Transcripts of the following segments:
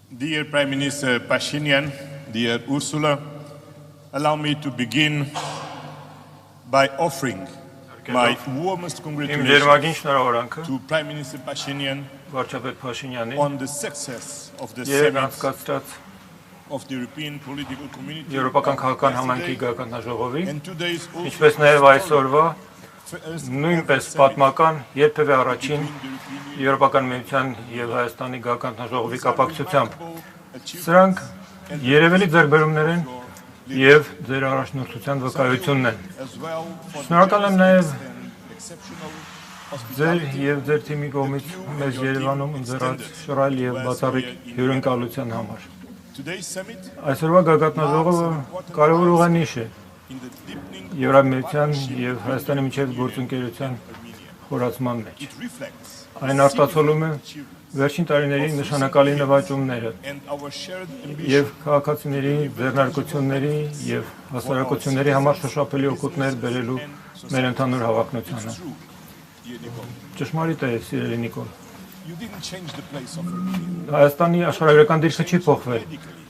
Dear Prime Minister Pashinyan, dear Ursula, allow me to begin by offering my warmest congratulations to Prime Minister Pashinyan on the success of the summit of the European political community and today's also նույնպես պատմական երբևէ առաջին Եվրոպական միության եւ Հայաստանի գաղափարաժողովի կապակցությամբ սրանք երևելի ձեռքբերումներ են եւ ձեր առաջնորդության վկայությունն են շնորհակալ եմ նաեւ ձեր եւ ձեր թիմի կողմից մեզ Երևանում ընձեռած շռայլ եւ բացառիկ հյուրընկալության համար այսօրվա գաղափարաժողովը կարևոր ուղանիշ է Եվրամիության եւ Հայաստանի միջև գործընկերության խորացման մեջ։ Այն արտացոլում է վերջին տարիների նշանակալի նվաճումները եւ քաղաքացիների ձեռնարկությունների եւ հասարակությունների համար շոշափելի օգուտներ բերելու մեր ընդհանուր հավակնությանը։ Ճշմարիտ է, սիրելի Նիկոլ։ Հայաստանի աշխարհագրական դիրքը չի փոխվել,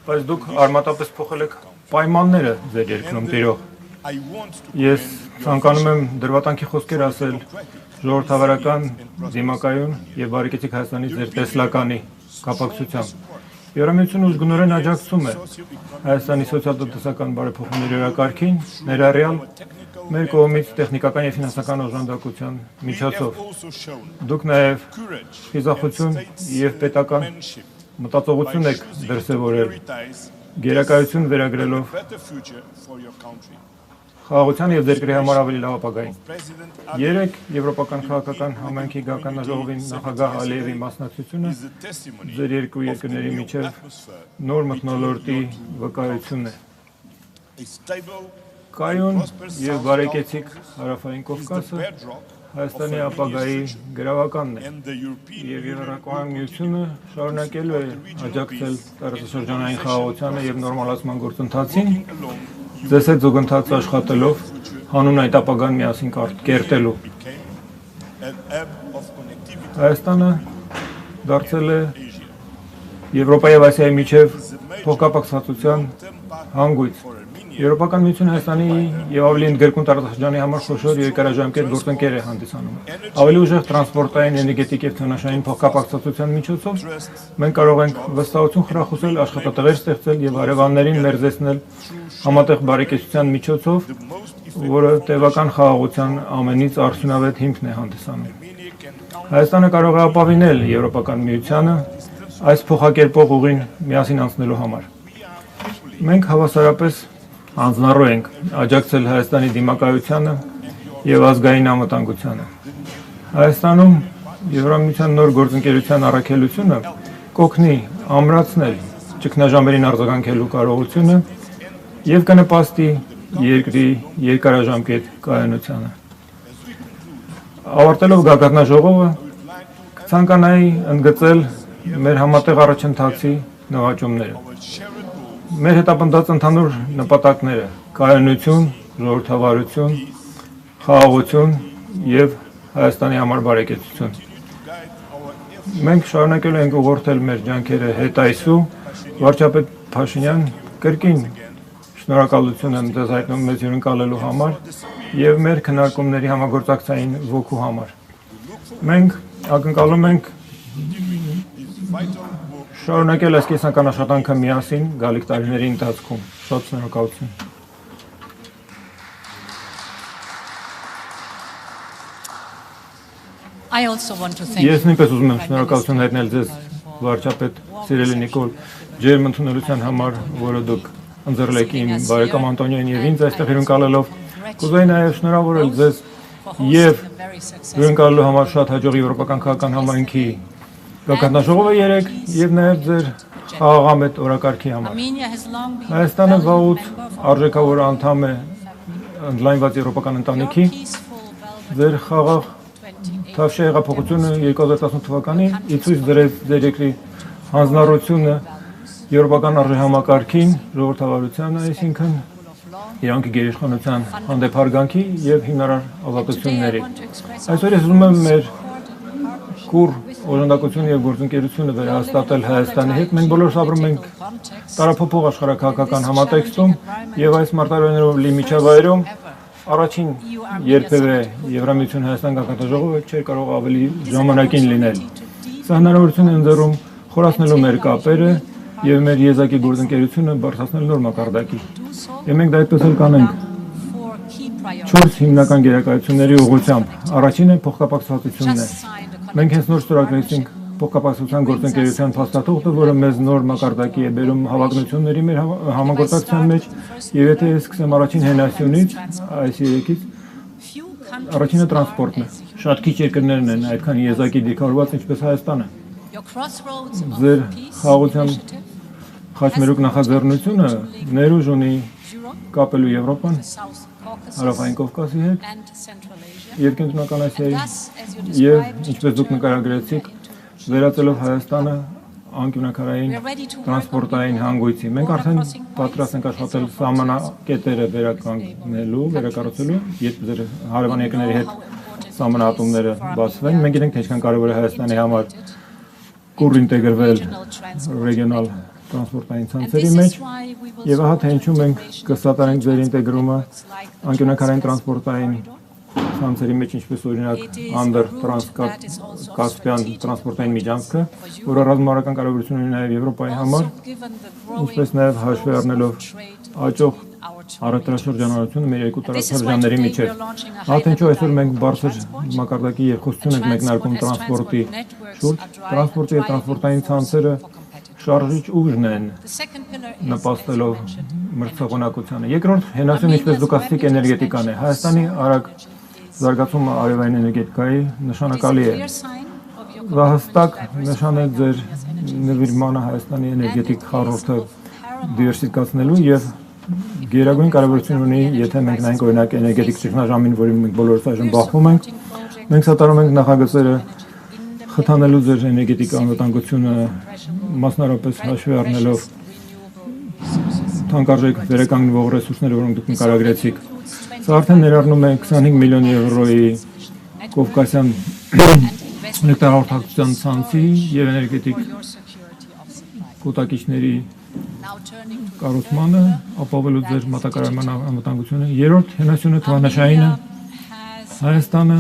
բայց դուք արմատապես փոխել եք պայմանները ձեր երկրում տիրող։ Ես ցանկանում եմ դրվատանքի խոսքեր ասել ժողովրդավարական դիմակայուն եւ բարեկեցիկ Հայաստանի ձեր տեսլականի կապակցությամբ։ Եվրամիությունը ուժգնորեն աջակցում է Հայաստանի սոցիալ-տնտեսական բարեփոխումների օրակարգին, ներառյալ մեր կողմից տեխնիկական եւ ֆինանսական օժանդակության միջոցով։ Դուք նաեւ խիզախություն եւ պետական մտածողություն եք դրսեւորել, գերակայություն վերագրելով խաղաղության եւ երկրի համար ավելի լավ ապագային։ Երեք եվրոպական քաղաքական համայնքի գաղափարաժողովին նախագահ Ալիևի մասնակցությունը ձեր երկու երկրների միջև նոր մթնոլորտի վկայությունն է։ Կայուն եւ բարեկեցիկ հարավային Կովկասը Հայաստանի ապագայի գրավականն է եւ Եվրոպական միությունը շարունակելու է աջակցել տարածաշրջանային խաղաղությանը եւ նորմալացման գործընթացին ձեզ հետ զուգընթաց աշխատելով հանուն այդ ապագան միասին կերտելու։ Հայաստանը դարձել է Եվրոպայի եւ Ասիայի միջև փոխկապակցվածության հանգույց։ Եվրոպական միությունը Հայաստանի եւ ավելի ընդգրկուն տարածաշրջանի համար խոշոր երկարաժամկետ գործընկեր է հանդիսանում։ Ավելի ուժեղ տրանսպորտային, էներգետիկ եւ տնտեսային փոխկապակցվածության միջոցով մենք կարող ենք վստահություն խրախուսել, աշխատատեղեր ստեղծել եւ հարևաններին մերձեցնել համատեղ բարեկեցության միջոցով, որը տևական խաղաղության ամենից արդյունավետ հիմքն է հանդիսանում։ Հայաստանը կարող է ապավինել Եվրոպական միությանը այս փոխակերպող ուղին միասին անցնելու համար։ Մենք հավասարապես անձնառու ենք աջակցել Հայաստանի դիմակայությանը եւ ազգային անվտանգությանը։ Հայաստանում Եվրամիության նոր գործընկերության առաքելությունը կօգնի ամրացնել ճգնաժամերին արձագանքելու կարողությունը եւ կնպաստի երկրի երկարաժամկետ կայունությանը։ Ավարտելով գաղափարաժողովը ցանկանայի ընդգծել մեր համատեղ առաջընթացի նվաճումները։ Մեր հետապնդած ընդհանուր նպատակները կայունություն, ժողովրդավարություն, խաղաղություն եւ Հայաստանի համար բարեկեցություն։ Մենք շարունակելու ենք ուղղորդել մեր ջանքերը հետայսու, վարչապետ Փաշինյան, կրկին շնորհակալություն եմ ձեզ հայտնում մեզ հյուրընկալելու համար եւ մեր քննարկումների համագործակցային ոգու համար։ Մենք ակնկալում ենք շարունակել այս կենսական աշխատանքը միասին գալիք տարիների ընթացքում։ Շատ շնորհակալություն։ Ես նույնպես ուզում եմ շնորհակալություն հայտնել ձեզ, վարչապետ սիրելի Նիկոլ, ջերմ ընդունելության համար, որը դուք ընձեռել եք իմ բարեկամ Անտոնիոին եւ ինձ այստեղ հյուրընկալելով։ Կուզեի նաեւ շնորհավորել ձեզ եւ հյուրընկալելու համար շատ հաջող եվրոպական քաղաքական համայնքի գաղափարաժողովը 3 եւ նաեւ ձեր խաղաղամետ օրակարգի համար։ Հայաստանը վաղուց արժեքավոր անդամ է ընդլայնված եվրոպական ընտանիքի։ Ձեր խաղաղ Թավշյա հեղափոխությունը 2018 թվականին ի ցույց դրեց ձեր երկրի հանձնառությունը եվրոպական արժեհամակարգին, ժողովրդավարությանը, այսինքն իրանքի գերիշխանության հանդեպ հարգանքի եւ հիմնարար ազատությունների։ Այսօր ես ուզում եմ մեր կուր օժանդակությունը եւ գործընկերությունը վերահաստատել Հայաստանի հետ։ Մենք բոլորս ապրում ենք տարափոխող աշխարհակահաղական համատեքստում եւ այս մարտահրավերներով լի միջավայրում առաջին երբևէ Եվրամիություն Հայաստան գաղթաժողովը չէր կարող ավելի ժամանակին լինել։ Սա հնարավորություն է ընձեռում խորացնելու մեր կապերը եւ մեր եզակի գործընկերությունը բարձրացնել նոր մակարդակի։ Եվ մենք դա այդպես էլ կանենք 4 հիմնական գերակայությունների ուղղությամբ։ Առաջինը փոխկապակցվածությունն է։ Մենք հենց նոր ստորագրեցինք փոխկապակցության գործընկերության փաստաթուղթը, որը մեզ նոր մակարդակի է բերում հավակնությունների մեր համագործակցության մեջ, եւ եթե ես սկսեմ առաջին հենասյունից, այս երեքից, առաջինը տրանսպորտն է։ Շատ քիչ երկրներն են այդքան եզակի դիրքավորված, ինչպես Հայաստանը։ Ձեր խաղաղության խաչմերուկ նախաձեռնությունը ներուժ ունի կապելու Եվրոպան, Հարավային Կովկասի հետ, Երկենտրոնական Ասիայի եւ ինչպես դուք նկարագրեցիք, վերածելով Հայաստանը անկյունաքարային տրանսպորտային հանգույցի։ Մենք արդեն պատրաստ ենք աշխատել սահմանակետերը վերականգնելու, վերակառուցելու, երբ ձեր հարևան երկրների հետ սահմանահատումները բացվեն։ Մենք գիտենք, թե ինչքան կարևոր է Հայաստանի համար կուր ինտեգրվել ռեգիոնալ տրանսպորտային ցանցերի մեջ, եւ ահա թե ինչու մենք կսատարենք ձեր ինտեգրումը անկյունաքարային տրանսպորտային ցանցերի մեջ, ինչպես օրինակ Անդր-Տրանսկասպիան տրանսպորտային միջանցքը, որը ռազմավարական կարևորություն ունի նաեւ Եվրոպայի համար, ինչպես նաեւ հաշվի առնելով աճող առևտրաշրջանառությունը մեր երկու տարածաշրջանների միջև։ Ահա թե ինչու այսօր մենք բարձր մակարդակի երկխոսություն ենք մեկնարկում տրանսպորտի շուրջ, տրանսպորտի եւ տրանսպորտային ցանցերը շարժիչ ուժն են նպաստելով մրցակցությանը։ Երկրորդ հենասյուն, ինչպես դուք ասացիք, էներգետիկան է։ Հայաստանի արագ զարգացումը արևային էներգետիկայի նշանակալի է։ Դա հստակ նշան է ձեր նվիրմանը Հայաստանի էներգետիկ խառնուրդը դիվերսիֆիկացնելու եւ գերագույն կարևորություն ունի, եթե մենք նայենք օրինակ էներգետիկ ճգնաժամին, որի մենք բոլորս այժմ բախվում ենք, մենք սատարում ենք նախագծերը խթանելու ձեր էներգետիկ անվտանգությունը, մասնավորապես հաշվի առնելով թանկարժեք վերականգնվող ռեսուրսները, որոնք դուք նկարագրեցիք։ Սա արդեն ներառնում է 25 միլիոն եվրոյի Կովկասյան էլեկտրահաղորդակցության ցանցի եւ էներգետիկ կուտակիչների կառուցմանը, ապավելու ձեր մատակարարման անվտանգությունը։ Երրորդ հենասյունը թվանշայինը Հայաստանը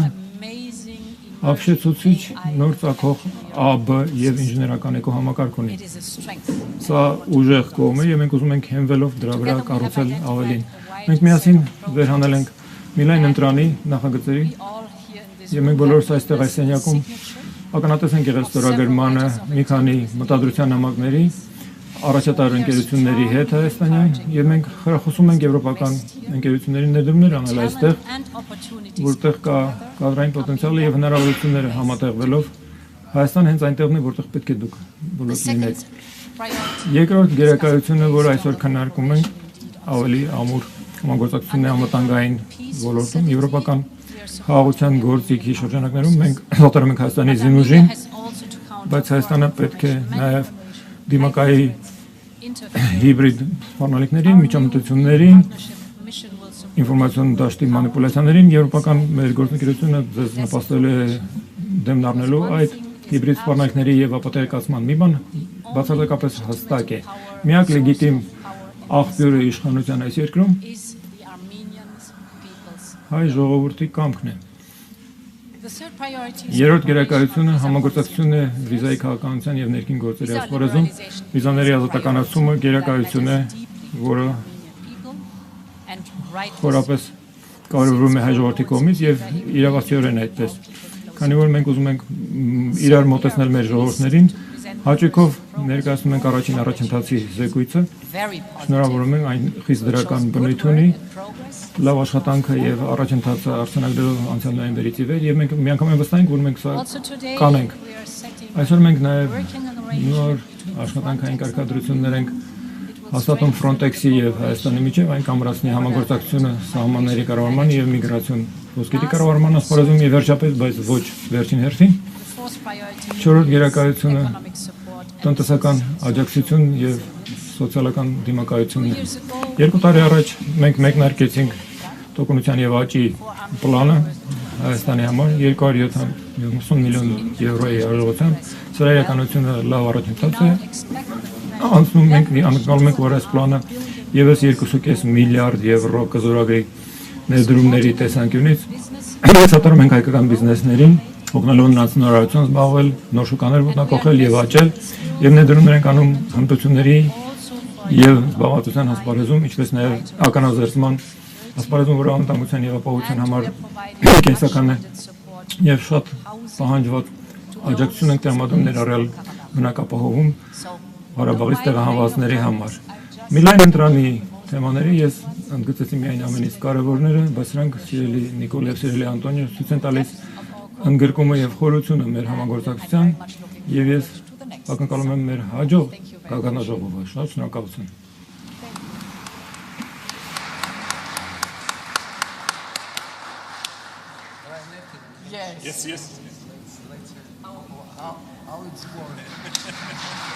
ապշեցուցիչ նոր ծագող ԱԲ եւ ինժեներական էկոհամակարգ ունի։ Սա ուժեղ կողմ է եւ մենք ուզում ենք հենվելով դրա վրա կառուցել ավելին։ Մենք միասին վերհանել ենք Միլայն ընտրանի նախագծերի եւ մենք բոլորս այստեղ այս սենյակում ականատես ենք եղել ստորագրմանը մի քանի մտադրության նամակների առաջատար ընկերությունների հետ Հայաստանյան եւ մենք խրախուսում ենք եվրոպական ընկերությունների ներդրումներ անել այստեղ, որտեղ կա կադրային պոտենցիալը եւ հնարավորությունները համատեղվելով Հայաստան հենց այնտեղն է, որտեղ պետք է դուք բոլորս լինեք։ Երկրորդ գերակայությունը, որ այսօր քննարկում ենք, ավելի ամուր համագործակցությունն է անվտանգային ոլորտում, եվրոպական խաղաղության գործիքի շրջանակներում մենք սատարում ենք Հայաստանի զինուժին, բայց Հայաստանը պետք է նաեւ դիմակայի հիբրիդ սպառնալիքներին, միջամտություններին, ինֆորմացիոն դաշտի մանիպուլյացիաներին եվրոպական մեր գործընկերությունը ձեզ նպաստել է դեմն առնելու այդ հիբրիդ սպառնալիքների եւ ապատեկացման մի բան բացարձակապես հստակ է։ Միակ լեգիտիմ աղբյուրը իշխանության այս երկրում հայ ժողովրդի կամքն է։ Երրորդ գերակայությունը համագործակցությունն է վիզայի քաղաքականության եւ ներքին գործերի ասպարեզում, վիզաների ազատականացումը գերակայություն է, որը խորապես կարևորում է հայ ժողովրդի կողմից եւ իրավացիորեն այդպես։ Քանի որ մենք ուզում ենք իրար մոտեցնել մեր ժողովուրդներին, հաճույքով ներկայացնում ենք առաջին առաջընթացի զեկույցը։ Շնորհավորում ենք այն խիստ դրական բնույթ ունի, լավ աշխատանքը եւ առաջընթացը արձանագրելով անցյալ նոյեմբերից ի վեր եւ մենք միանգամայն վստահ ենք, որ մենք սա կանենք։ Այսօր մենք նաեւ նոր աշխատանքային կարգադրություններ ենք հաստատում Frontex-ի եւ Հայաստանի միջև, այն կամրացնի համագործակցությունը սահմանների կառավարման եւ միգրացիոն ոսկետի կառավարման ասպարեզում եւ վերջապես, բայց ոչ վերջին հերթին։ Չորրորդ գերակայությունը տնտեսական աջակցություն եւ սոցիալական դիմակայությունն է։ 2 տարի առաջ մենք մեկնարկեցինք տոկունության եւ աճի պլանը Հայաստանի համար 270 50 միլիոն եվրոյի արժողությամբ, սրա իրականությունը լավ առաջընթաց է, անցնում ենք, անցնում ենք, որ այս պլանը եւս 2.5 միլիարդ եվրո կզորագրի ներդրումների տեսանկյունից սատարում ենք հայկական բիզնեսներին, օգնելով նրանց նորարարություն զբաղվել, նոր շուկաներ ոտնակոխել եւ աճել, եւ ներդրումներ ենք անում հմտությունների եւ զբաղվածության ասպարեզում, ինչպես նաեւ ականազերծման ասպարեզում, որը անվտանգության եւ ապահովության համար կենսական է եւ շատ պահանջված աջակցություն ենք տրամադրում ներառյալ բնակապահովում Ղարաբաղից տեղահանվածների համար։ Միլայն ընտրանի թեմաների ես ընդգծեցի միայն ամենից կարևորները, բայց սրանք սիրելի Նիկոլ եւ սիրելի Անտոնիո ցույց են տալիս ընդգրկումը եւ խորությունը մեր համագործակցության եւ ես ակնկալում եմ մեր հաջող գագանաժողովը։ Շատ շնորհակալություն։ Yes. How it's going?